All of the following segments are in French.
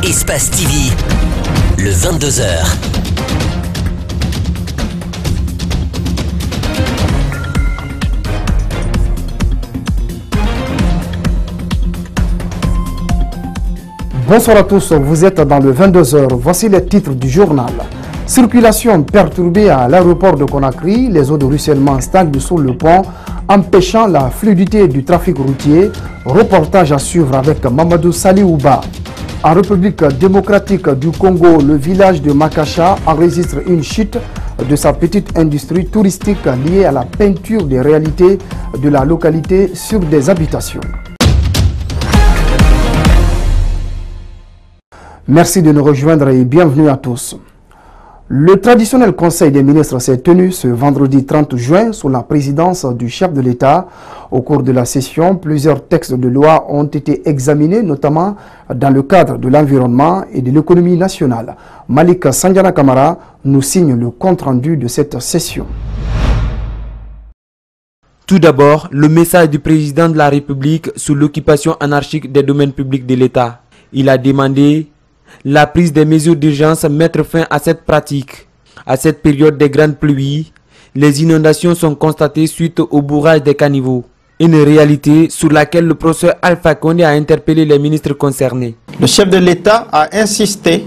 Espace TV, le 22h. Bonsoir à tous, vous êtes dans le 22h. Voici les titres du journal. Circulation perturbée à l'aéroport de Conakry. Les eaux de ruissellement stagnent sous le pont, empêchant la fluidité du trafic routier. Reportage à suivre avec Mamadou Saliouba. En République démocratique du Congo, le village de Makacha enregistre une chute de sa petite industrie touristique liée à la peinture des réalités de la localité sur des habitations. Merci de nous rejoindre et bienvenue à tous. Le traditionnel Conseil des ministres s'est tenu ce vendredi 30 juin sous la présidence du chef de l'État. Au cours de la session, plusieurs textes de loi ont été examinés, notamment dans le cadre de l'environnement et de l'économie nationale. Malik Sanjana Kamara nous signe le compte-rendu de cette session. Tout d'abord, le message du président de la République sur l'occupation anarchique des domaines publics de l'État. Il a demandé la prise des mesures d'urgence, mettre fin à cette pratique. À cette période des grandes pluies, les inondations sont constatées suite au bourrage des caniveaux. Une réalité sur laquelle le professeur Alpha Condé a interpellé les ministres concernés. Le chef de l'État a insisté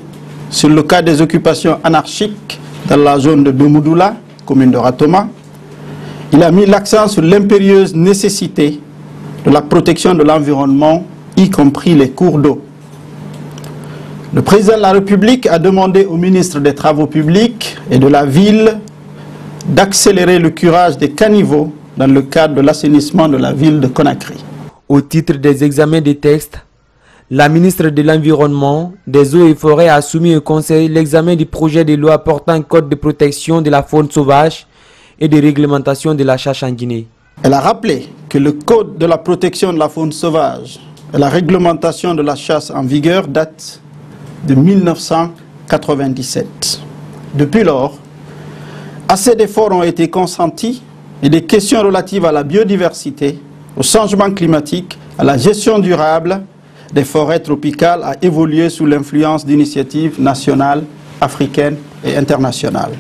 sur le cas des occupations anarchiques dans la zone de Domoudoula, commune de Ratoma. Il a mis l'accent sur l'impérieuse nécessité de la protection de l'environnement, y compris les cours d'eau. Le président de la République a demandé au ministre des Travaux publics et de la ville d'accélérer le curage des caniveaux dans le cadre de l'assainissement de la ville de Conakry. Au titre des examens des textes, la ministre de l'Environnement, des Eaux et Forêts a soumis au Conseil l'examen du projet de loi portant code de protection de la faune sauvage et de réglementation de la chasse en Guinée. Elle a rappelé que le code de la protection de la faune sauvage et la réglementation de la chasse en vigueur datent de 1997. Depuis lors, assez d'efforts ont été consentis et des questions relatives à la biodiversité, au changement climatique, à la gestion durable des forêts tropicales a évolué sous l'influence d'initiatives nationales, africaines et internationales.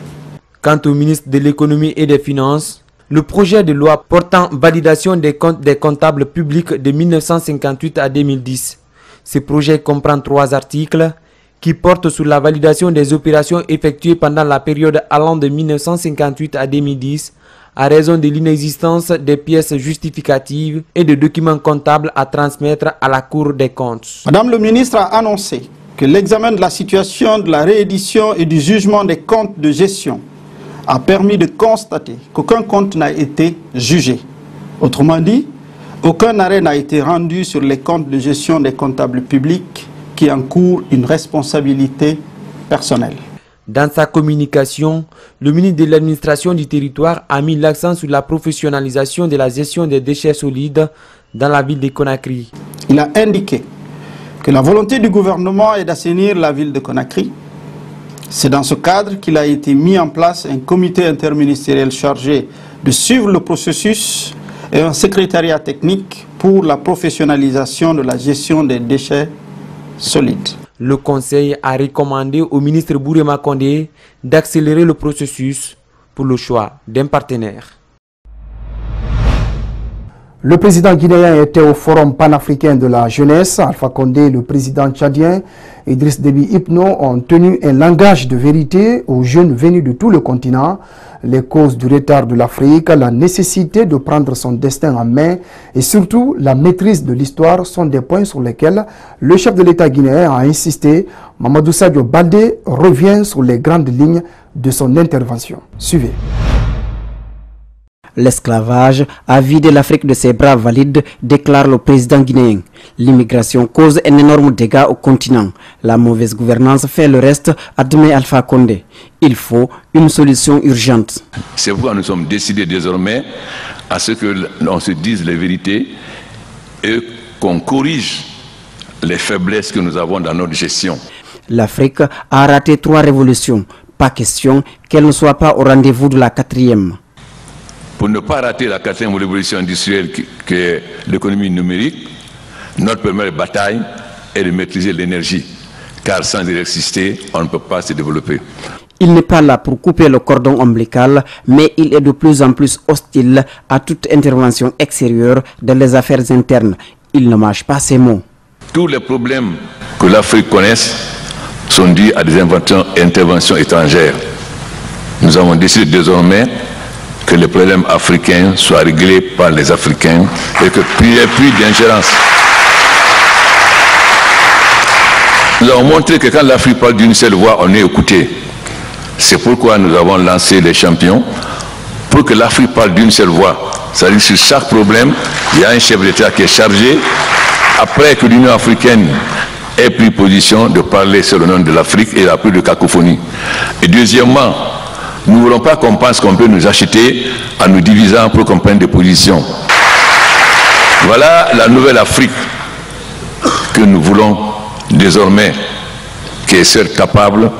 Quant au ministre de l'Économie et des Finances, le projet de loi portant validation des comptes des comptables publics de 1958 à 2010. Ce projet comprend 3 articles qui portent sur la validation des opérations effectuées pendant la période allant de 1958 à 2010 à raison de l'inexistence des pièces justificatives et de documents comptables à transmettre à la Cour des comptes. Madame le ministre a annoncé que l'examen de la situation de la réédition et du jugement des comptes de gestion a permis de constater qu'aucun compte n'a été jugé. Autrement dit, aucun arrêt n'a été rendu sur les comptes de gestion des comptables publics qui encourent une responsabilité personnelle. Dans sa communication, le ministre de l'Administration du territoire a mis l'accent sur la professionnalisation de la gestion des déchets solides dans la ville de Conakry. Il a indiqué que la volonté du gouvernement est d'assainir la ville de Conakry. C'est dans ce cadre qu'il a été mis en place un comité interministériel chargé de suivre le processus et un secrétariat technique pour la professionnalisation de la gestion des déchets solides. Le Conseil a recommandé au ministre Bourema Condé d'accélérer le processus pour le choix d'un partenaire. Le président guinéen était au Forum panafricain de la jeunesse. Alpha Condé et le président tchadien Idriss Déby Itno ont tenu un langage de vérité aux jeunes venus de tout le continent. Les causes du retard de l'Afrique, la nécessité de prendre son destin en main et surtout la maîtrise de l'histoire sont des points sur lesquels le chef de l'État guinéen a insisté. Mamadou Sadio Baldé revient sur les grandes lignes de son intervention. Suivez. L'esclavage a vidé l'Afrique de ses bras valides, déclare le président guinéen. L'immigration cause un énorme dégât au continent. La mauvaise gouvernance fait le reste, admet Alpha Condé. Il faut une solution urgente. C'est pourquoi nous sommes décidés désormais à ce que l'on se dise les vérités et qu'on corrige les faiblesses que nous avons dans notre gestion. L'Afrique a raté 3 révolutions. Pas question qu'elle ne soit pas au rendez-vous de la 4e. Pour ne pas rater la 4e révolution industrielle qui est l'économie numérique, notre première bataille est de maîtriser l'énergie. car sans électricité, on ne peut pas se développer. Il n'est pas là pour couper le cordon ombilical, mais il est de plus en plus hostile à toute intervention extérieure dans les affaires internes. Il ne mâche pas ses mots. Tous les problèmes que l'Afrique connaisse sont dus à des interventions étrangères. Nous avons décidé désormais que les problèmes africains soient réglés par les Africains et qu'il n'y ait plus d'ingérence. Nous avons montré que quand l'Afrique parle d'une seule voix, on est écouté. C'est pourquoi nous avons lancé les champions, pour que l'Afrique parle d'une seule voix. C'est-à-dire que sur chaque problème, il y a un chef d'État qui est chargé, après que l'Union africaine ait pris position, de parler sur le nom de l'Afrique et il n'y a plus de cacophonie. Et deuxièmement, nous ne voulons pas qu'on pense qu'on peut nous acheter en nous divisant pour qu'on prenne des positions. Voilà la nouvelle Afrique que nous voulons désormais, qui est seule capable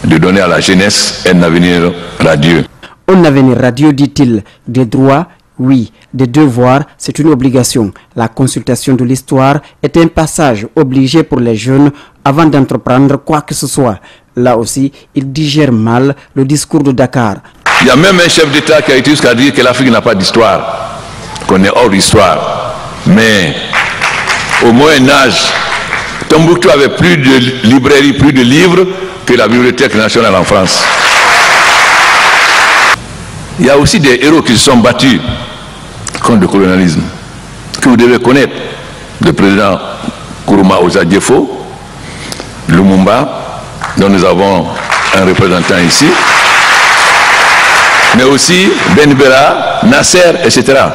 de donner à la jeunesse un avenir radieux. Un avenir radieux, dit-il. Des droits, oui. Des devoirs, c'est une obligation. La consultation de l'histoire est un passage obligé pour les jeunes avant d'entreprendre quoi que ce soit. Là aussi, il digère mal le discours de Dakar. Il y a même un chef d'État qui a été jusqu'à dire que l'Afrique n'a pas d'histoire, qu'on est hors d'histoire. Mais au Moyen-Âge, Tombouctou avait plus de librairies, plus de livres que la Bibliothèque nationale en France. Il y a aussi des héros qui se sont battus contre le colonialisme, que vous devez connaître. Le président Nkrumah Ozadiefo, Lumumba, dont nous avons un représentant ici, mais aussi Ben Bella, Nasser, etc.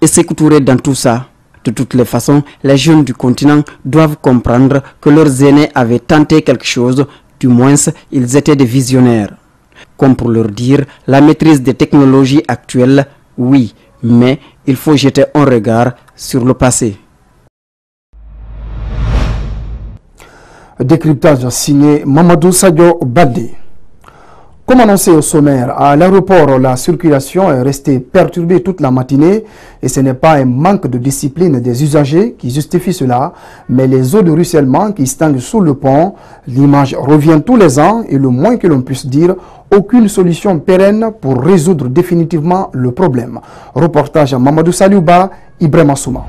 Et s'écouter dans tout ça. De toutes les façons, les jeunes du continent doivent comprendre que leurs aînés avaient tenté quelque chose, du moins ils étaient des visionnaires. Comme pour leur dire, la maîtrise des technologies actuelles, oui, mais il faut jeter un regard sur le passé. Décryptage signé Mamadou Sadio Badé. Comme annoncé au sommaire, à l'aéroport, la circulation est restée perturbée toute la matinée et ce n'est pas un manque de discipline des usagers qui justifie cela, mais les eaux de ruissellement qui stagnent sous le pont. L'image revient tous les ans et le moins que l'on puisse dire, aucune solution pérenne pour résoudre définitivement le problème. Reportage à Mamadou Saliouba, Ibrahim Assouma.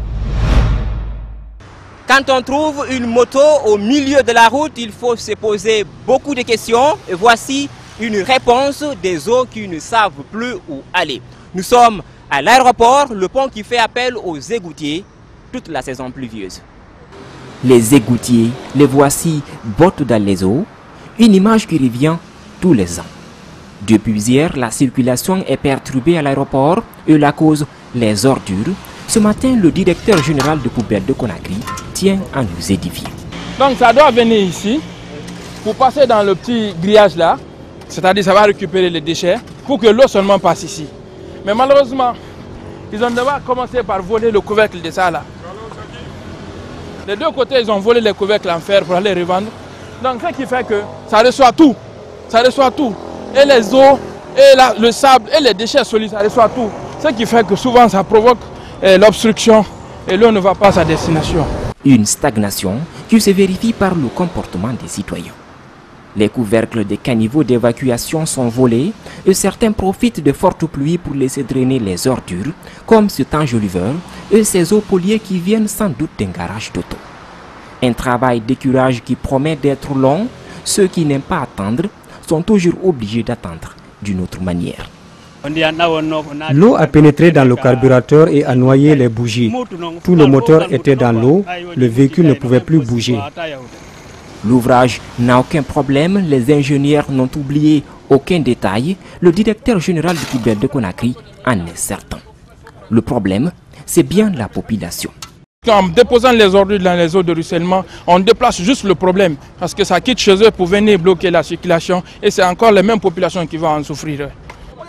Quand on trouve une moto au milieu de la route, il faut se poser beaucoup de questions et voici une réponse des eaux qui ne savent plus où aller. Nous sommes à l'aéroport, le pont qui fait appel aux égoutiers toute la saison pluvieuse. Les égoutiers, les voici bottent dans les eaux, une image qui revient tous les ans. Depuis hier, la circulation est perturbée à l'aéroport et la cause, les ordures. Ce matin, le directeur général de poubelles de Conakry tient à nous édifier. Donc ça doit venir ici pour passer dans le petit grillage là. C'est-à-dire ça va récupérer les déchets pour que l'eau seulement passe ici. Mais malheureusement, ils ont d'abord commencé par voler le couvercle de ça là. Les deux côtés, ils ont volé les couvercles en fer pour aller revendre. Donc ce qui fait que ça reçoit tout. Ça reçoit tout. Et les eaux, et le sable, et les déchets solides, ça reçoit tout. Ce qui fait que souvent ça provoque l'obstruction et l'eau ne va pas à sa destination. Une stagnation qui se vérifie par le comportement des citoyens. Les couvercles des caniveaux d'évacuation sont volés et certains profitent de fortes pluies pour laisser drainer les ordures, comme cet enjoliveur et ces eaux poliées qui viennent sans doute d'un garage d'auto. Un travail d'écurage qui promet d'être long, ceux qui n'aiment pas attendre sont toujours obligés d'attendre d'une autre manière. L'eau a pénétré dans le carburateur et a noyé les bougies. Tout le moteur était dans l'eau, le véhicule ne pouvait plus bouger. L'ouvrage n'a aucun problème, les ingénieurs n'ont oublié aucun détail. Le directeur général du poubelle de Conakry en est certain. Le problème, c'est bien la population. En déposant les ordures dans les eaux de ruissellement, on déplace juste le problème parce que ça quitte chez eux pour venir bloquer la circulation et c'est encore les mêmes populations qui vont en souffrir.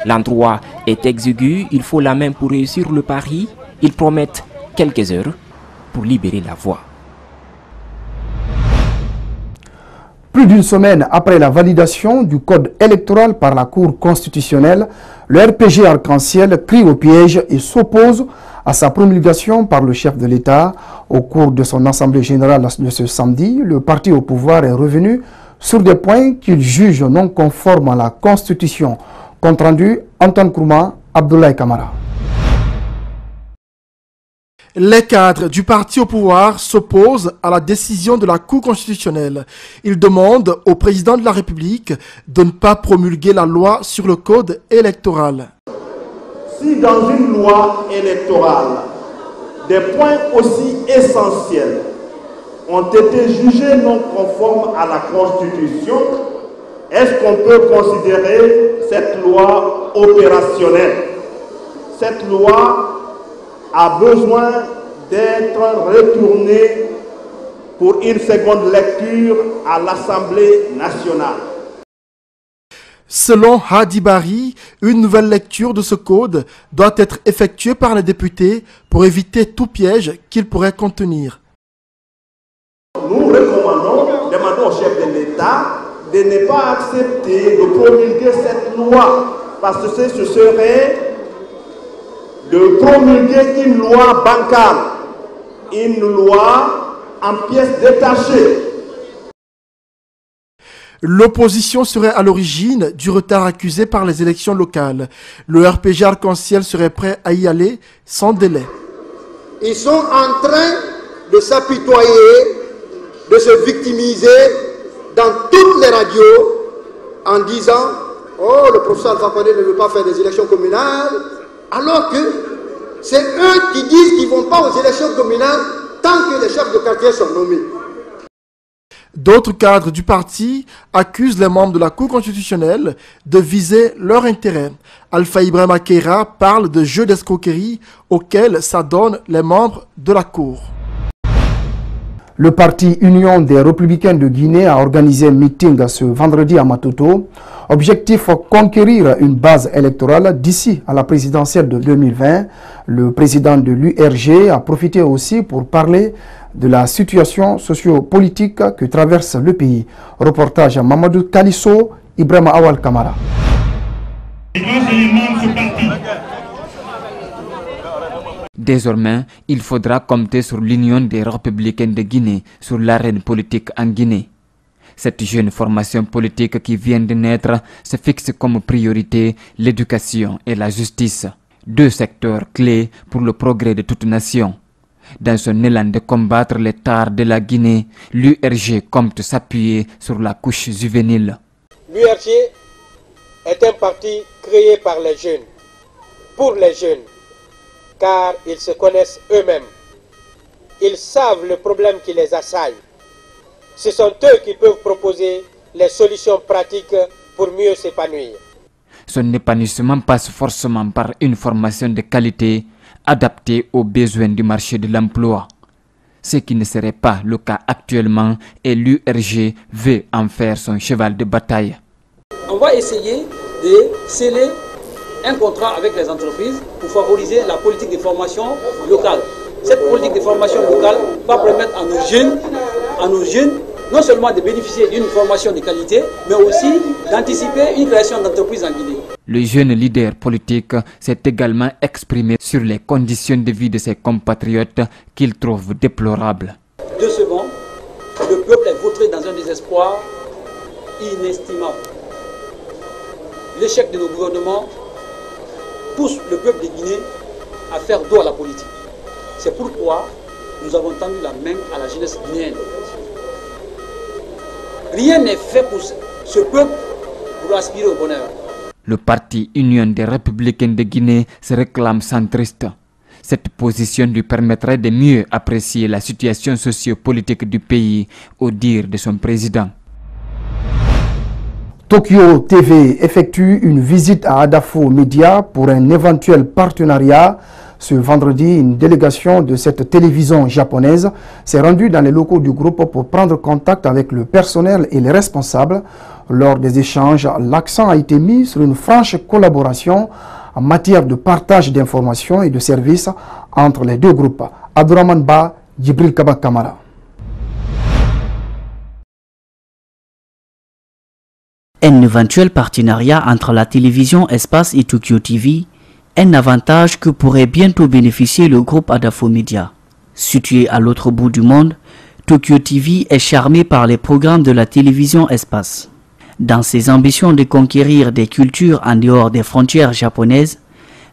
L'endroit est exigu, il faut la main pour réussir le pari. Ils promettent quelques heures pour libérer la voie. Plus d'une semaine après la validation du code électoral par la Cour constitutionnelle, le RPG Arc-en-Ciel crie au piège et s'oppose à sa promulgation par le chef de l'État. Au cours de son assemblée générale de ce samedi, le parti au pouvoir est revenu sur des points qu'il juge non conformes à la Constitution. Compte rendu, Antoine Kourma, Abdoulaye Kamara. Les cadres du parti au pouvoir s'opposent à la décision de la Cour constitutionnelle. Ils demandent au président de la République de ne pas promulguer la loi sur le code électoral. Si dans une loi électorale, des points aussi essentiels ont été jugés non conformes à la Constitution, est-ce qu'on peut considérer cette loi opérationnelle? Cette loi a besoin d'être retournée pour une seconde lecture à l'Assemblée nationale. Selon Hadi Bari, une nouvelle lecture de ce code doit être effectuée par les députés pour éviter tout piège qu'il pourrait contenir. Nous demandons au chef de l'État de ne pas accepter de promulguer cette loi, parce que ce serait de promulguer une loi bancale, une loi en pièces détachées. L'opposition serait à l'origine du retard accusé par les élections locales. Le RPG Arc-en-Ciel serait prêt à y aller sans délai. Ils sont en train de s'apitoyer, de se victimiser dans toutes les radios en disant « Oh, le professeur Alpha Condé ne veut pas faire des élections communales », alors que c'est eux qui disent qu'ils ne vont pas aux élections communales tant que les chefs de quartier sont nommés. D'autres cadres du parti accusent les membres de la Cour constitutionnelle de viser leur intérêt. Alpha Ibrahima Keïra parle de jeux d'escroquerie auxquels s'adonnent les membres de la Cour. Le parti Union des Républicains de Guinée a organisé un meeting ce vendredi à Matoto. Objectif, conquérir une base électorale d'ici à la présidentielle de 2020. Le président de l'URG a profité aussi pour parler de la situation sociopolitique que traverse le pays. Reportage à Mamadou Kalisso, Ibrahima Awal Kamara. Désormais, il faudra compter sur l'Union des Républicains de Guinée sur l'arène politique en Guinée. Cette jeune formation politique qui vient de naître se fixe comme priorité l'éducation et la justice, deux secteurs clés pour le progrès de toute nation. Dans son élan de combattre les tares de la Guinée, l'URG compte s'appuyer sur la couche juvénile. L'URG est un parti créé par les jeunes, pour les jeunes, car ils se connaissent eux-mêmes. Ils savent le problème qui les assaille. Ce sont eux qui peuvent proposer les solutions pratiques pour mieux s'épanouir. Son épanouissement passe forcément par une formation de qualité adaptée aux besoins du marché de l'emploi. Ce qui ne serait pas le cas actuellement et l'URG veut en faire son cheval de bataille. On va essayer de sceller un contrat avec les entreprises pour favoriser la politique de formation locale. Cette politique de formation locale va permettre à nos jeunes non seulement de bénéficier d'une formation de qualité, mais aussi d'anticiper une création d'entreprises en Guinée. Le jeune leader politique s'est également exprimé sur les conditions de vie de ses compatriotes qu'il trouve déplorables. De ce bon, le peuple est vautré dans un désespoir inestimable. L'échec de nos gouvernements pousse le peuple de Guinée à faire dos à la politique. C'est pourquoi nous avons tendu la main à la jeunesse guinéenne. Rien n'est fait pour ce peuple pour aspirer au bonheur. Le parti Union des Républicains de Guinée se réclame centriste. Cette position lui permettrait de mieux apprécier la situation sociopolitique du pays, au dire de son président. Tokyo TV effectue une visite à Adafo Media pour un éventuel partenariat. Ce vendredi, une délégation de cette télévision japonaise s'est rendue dans les locaux du groupe pour prendre contact avec le personnel et les responsables. Lors des échanges, l'accent a été mis sur une franche collaboration en matière de partage d'informations et de services entre les deux groupes. Abdourahmane Ba, Djibril Kaba Kamara. Un éventuel partenariat entre la télévision Espace et Tokyo TV, un avantage que pourrait bientôt bénéficier le groupe Adafo Media. Situé à l'autre bout du monde, Tokyo TV est charmé par les programmes de la télévision Espace. Dans ses ambitions de conquérir des cultures en dehors des frontières japonaises,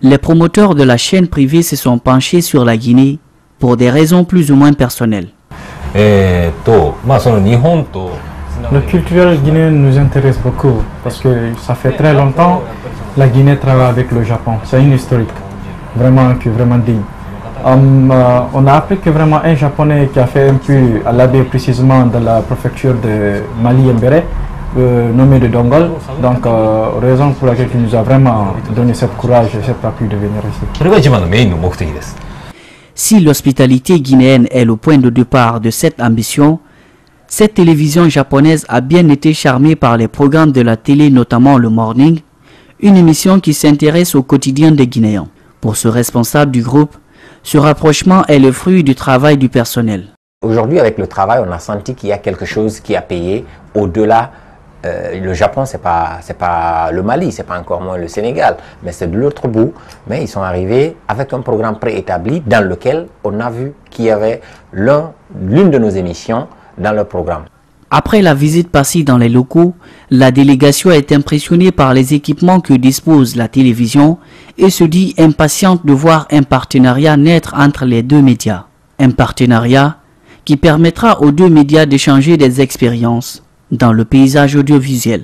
les promoteurs de la chaîne privée se sont penchés sur la Guinée pour des raisons plus ou moins personnelles. Le culturel guinéen nous intéresse beaucoup parce que ça fait très longtemps que la Guinée travaille avec le Japon. C'est une historique vraiment digne. On a appris que vraiment un Japonais qui a fait un puits à l'abbé précisément de la préfecture de Mali-Mbéré, nommé de Dongol, donc raison pour laquelle il nous a vraiment donné ce courage et cet appui de venir ici. Si l'hospitalité guinéenne est le point de départ de cette ambition, cette télévision japonaise a bien été charmée par les programmes de la télé, notamment le Morning, une émission qui s'intéresse au quotidien des Guinéens. Pour ce responsable du groupe, ce rapprochement est le fruit du travail du personnel. Aujourd'hui, avec le travail, on a senti qu'il y a quelque chose qui a payé au-delà. Le Japon, c'est pas le Mali, c'est pas encore moins le Sénégal, mais c'est de l'autre bout. Mais ils sont arrivés avec un programme préétabli dans lequel on a vu qu'il y avait l'une de nos émissions dans le programme. Après la visite passée dans les locaux, la délégation est impressionnée par les équipements que dispose la télévision et se dit impatiente de voir un partenariat naître entre les deux médias. Un partenariat qui permettra aux deux médias d'échanger des expériences dans le paysage audiovisuel.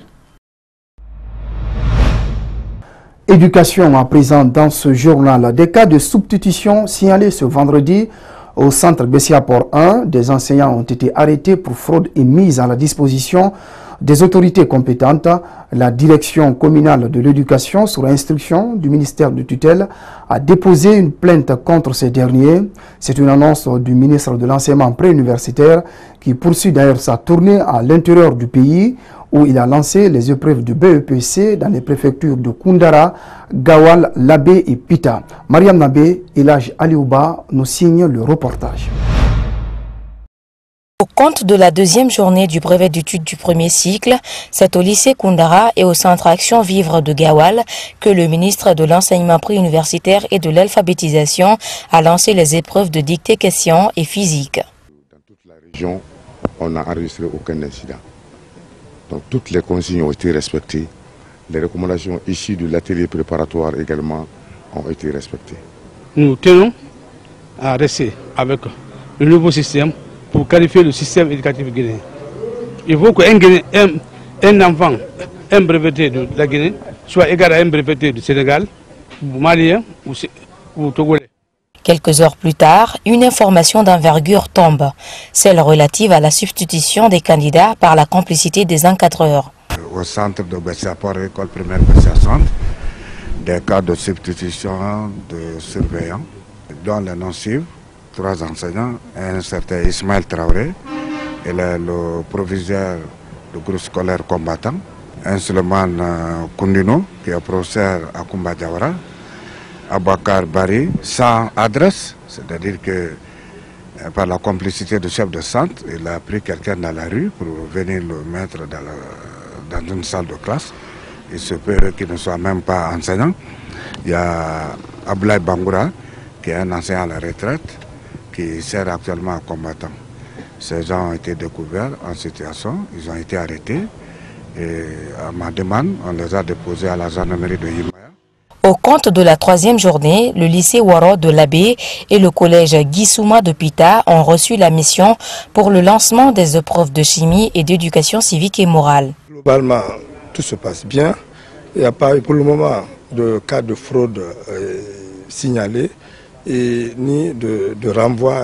Éducation à présent dans ce journal. Des cas de substitution signalés ce vendredi au centre Bessia-Port 1. Des enseignants ont été arrêtés pour fraude et mise à la disposition des autorités compétentes. La direction communale de l'éducation, sous instruction du ministère de tutelle, a déposé une plainte contre ces derniers. C'est une annonce du ministre de l'enseignement préuniversitaire qui poursuit d'ailleurs sa tournée à l'intérieur du pays où il a lancé les épreuves du BEPC dans les préfectures de Koundara, Gawal, Labé et Pita. Mariam Nabé et Elhaj Aliouba nous signent le reportage. Au compte de la deuxième journée du brevet d'études du premier cycle, c'est au lycée Koundara et au centre Action Vivre de Gawal que le ministre de l'enseignement préuniversitaire et de l'alphabétisation a lancé les épreuves de dictée questions et physique. Dans toute la région, on n'a enregistré aucun incident. Donc toutes les consignes ont été respectées. Les recommandations issues de l'atelier préparatoire également ont été respectées. Nous tenons à rester avec le nouveau système pour qualifier le système éducatif guinéen. Il faut qu'un enfant, un breveté de la Guinée, soit égal à un breveté du Sénégal, ou malien, ou togolais. Quelques heures plus tard, une information d'envergure tombe, celle relative à la substitution des candidats par la complicité des encadreurs. Au centre de Bessia-Port, école primaire Bessia-Centre, des cas de substitution de surveillants, dont les non-cibles, 3 enseignants, un certain Ismaël Traoré, et le proviseur du groupe scolaire combattant, un Suleiman Koundino, qui est professeur à Koumba Diawara, Abakar Bari, sans adresse, c'est-à-dire que par la complicité du chef de centre, il a pris quelqu'un dans la rue pour venir le mettre dans une salle de classe. Il se peut qu'il ne soit même pas enseignant. Il y a Ablaï Bangoura, qui est un enseignant à la retraite, qui sert actuellement à combattant. Ces gens ont été découverts en situation, ils ont été arrêtés et à ma demande, on les a déposés à la gendarmerie de Yimaya. Au compte de la 3e journée, le lycée Waro de Labé et le collège Guissouma de Pita ont reçu la mission pour le lancement des épreuves de chimie et d'éducation civique et morale. Globalement, tout se passe bien. Il n'y a pas eu pour le moment de cas de fraude signalés et ni de renvoi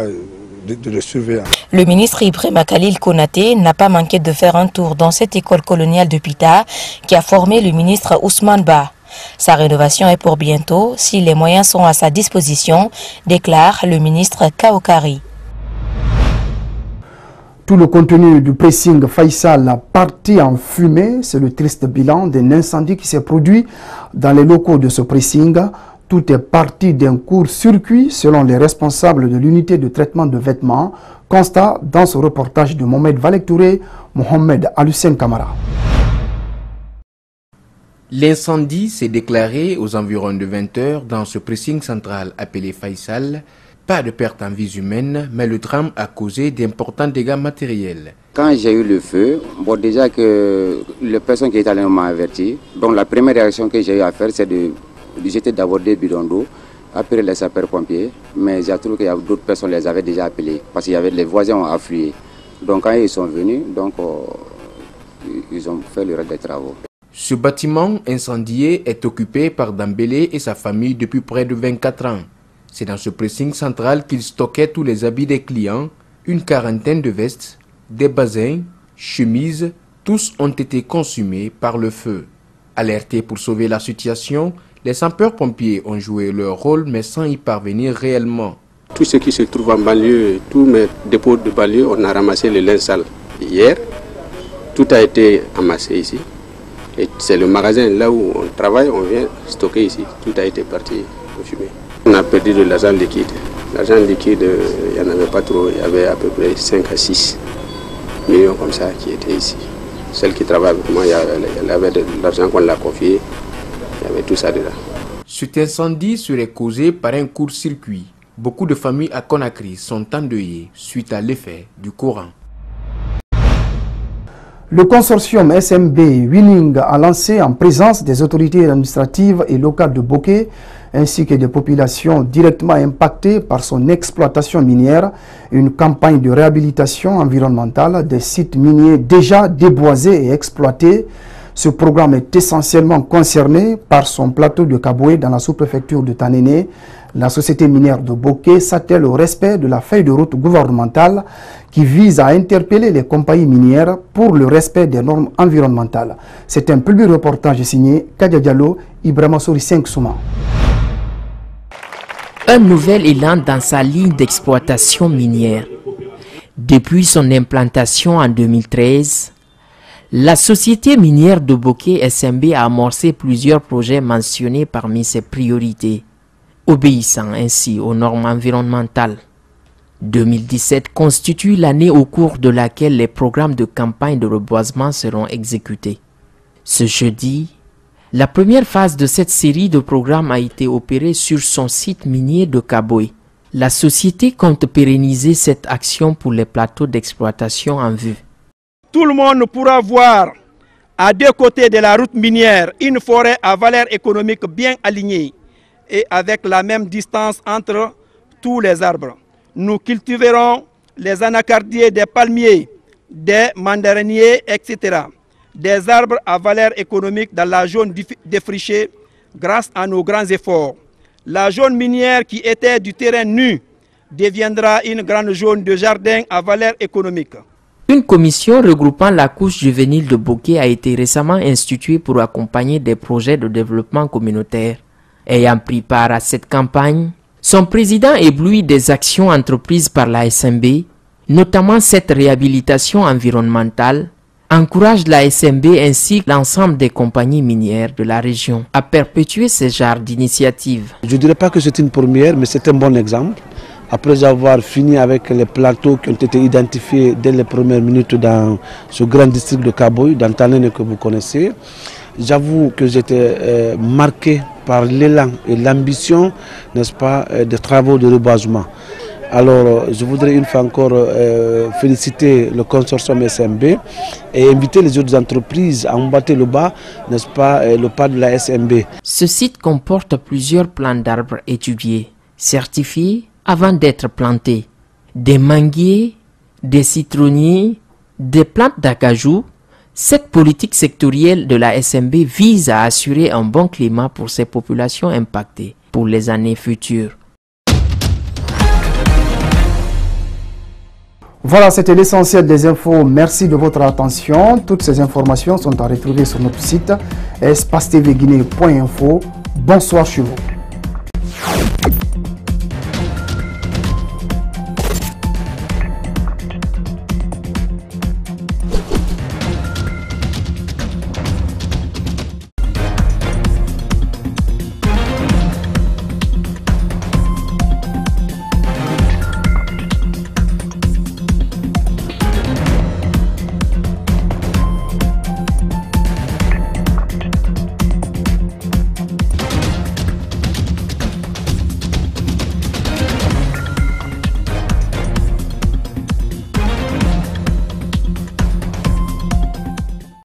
de surveillants. Le ministre Ibrahima Khalil Konaté n'a pas manqué de faire un tour dans cette école coloniale de Pita qui a formé le ministre Ousmane Ba. Sa rénovation est pour bientôt si les moyens sont à sa disposition, déclare le ministre Kaokari. Tout le contenu du pressing Faisal parti en fumée, c'est le triste bilan d'un incendie qui s'est produit dans les locaux de ce pressing. Tout est parti d'un court-circuit selon les responsables de l'unité de traitement de vêtements. Constat dans ce reportage de Mohamed Valek Touré, Mohamed Alusen Kamara. L'incendie s'est déclaré aux environs de 20 h dans ce pressing central appelé Faisal. Pas de perte en vies humaines, mais le drame a causé d'importants dégâts matériels. Quand j'ai eu le feu, bon, déjà que les personnes qui étaient allées m'ont averti. Donc la première réaction que j'ai eu à faire, c'est de jeter d'abord des bidons d'eau, après les sapeurs-pompiers. Mais j'ai trouvé qu'il y a d'autres personnes les avaient déjà appelés, parce qu'il y avait les voisins ont afflué. Donc quand ils sont venus, donc, ils ont fait le reste des travaux. Ce bâtiment incendié est occupé par Dambélé et sa famille depuis près de 24 ans. C'est dans ce pressing central qu'il stockait tous les habits des clients, une quarantaine de vestes, des bassins, chemises, tous ont été consumés par le feu. Alertés pour sauver la situation, les sapeurs-pompiers ont joué leur rôle mais sans y parvenir réellement. Tout ce qui se trouve en banlieue, tous mes dépôts de banlieue, on a ramassé le linge sale. Hier, tout a été amassé ici. Et c'est le magasin là où on travaille, on vient stocker ici. Tout a été parti au fumée. On a perdu de l'argent liquide. L'argent liquide, il n'y en avait pas trop. Il y avait à peu près 5 à 6 millions comme ça qui étaient ici. Celle qui travaille avec moi, elle avait de l'argent qu'on l'a confié. Il y avait tout ça dedans. Cet incendie serait causé par un court-circuit. Beaucoup de familles à Conakry sont endeuillées suite à l'effet du courant. Le consortium SMB Winning a lancé en présence des autorités administratives et locales de Boké ainsi que des populations directement impactées par son exploitation minière, une campagne de réhabilitation environnementale des sites miniers déjà déboisés et exploités. Ce programme est essentiellement concerné par son plateau de Kaboué dans la sous-préfecture de Tanéné. La société minière de Boké s'attelle au respect de la feuille de route gouvernementale qui vise à interpeller les compagnies minières pour le respect des normes environnementales. C'est un public reportage signé Kadia Diallo, Ibrahima Souri 5 Souma. Un nouvel élan dans sa ligne d'exploitation minière. Depuis son implantation en 2013, la société minière de Boké SMB a amorcé plusieurs projets mentionnés parmi ses priorités, obéissant ainsi aux normes environnementales. 2017 constitue l'année au cours de laquelle les programmes de campagne de reboisement seront exécutés. Ce jeudi, la première phase de cette série de programmes a été opérée sur son site minier de Kaboué. La société compte pérenniser cette action pour les plateaux d'exploitation en vue. Tout le monde pourra voir à deux côtés de la route minière une forêt à valeur économique bien alignée et avec la même distance entre tous les arbres. Nous cultiverons les anacardiers, des palmiers, des mandariniers, etc. Des arbres à valeur économique dans la zone défrichée grâce à nos grands efforts. La zone minière qui était du terrain nu deviendra une grande zone de jardin à valeur économique. Une commission regroupant la couche juvénile de Boké a été récemment instituée pour accompagner des projets de développement communautaire. Ayant pris part à cette campagne, son président éblouit des actions entreprises par la SMB, notamment cette réhabilitation environnementale, encourage la SMB ainsi que l'ensemble des compagnies minières de la région à perpétuer ce genre d'initiatives. Je ne dirais pas que c'est une première, mais c'est un bon exemple. Après avoir fini avec les plateaux qui ont été identifiés dès les premières minutes dans ce grand district de Kaboué, dans Tanéné que vous connaissez, j'avoue que j'étais marqué par l'élan et l'ambition, n'est-ce pas, des travaux de reboisement. Alors, je voudrais une fois encore féliciter le consortium SMB et inviter les autres entreprises à emboîter le pas, n'est-ce pas, le pas de la SMB. Ce site comporte plusieurs plants d'arbres étudiés, certifiés avant d'être plantés. Des manguiers, des citronniers, des plantes d'acajou. Cette politique sectorielle de la SMB vise à assurer un bon climat pour ces populations impactées pour les années futures. Voilà, c'était l'essentiel des infos. Merci de votre attention. Toutes ces informations sont à retrouver sur notre site espacetvguinée.info. Bonsoir chez vous.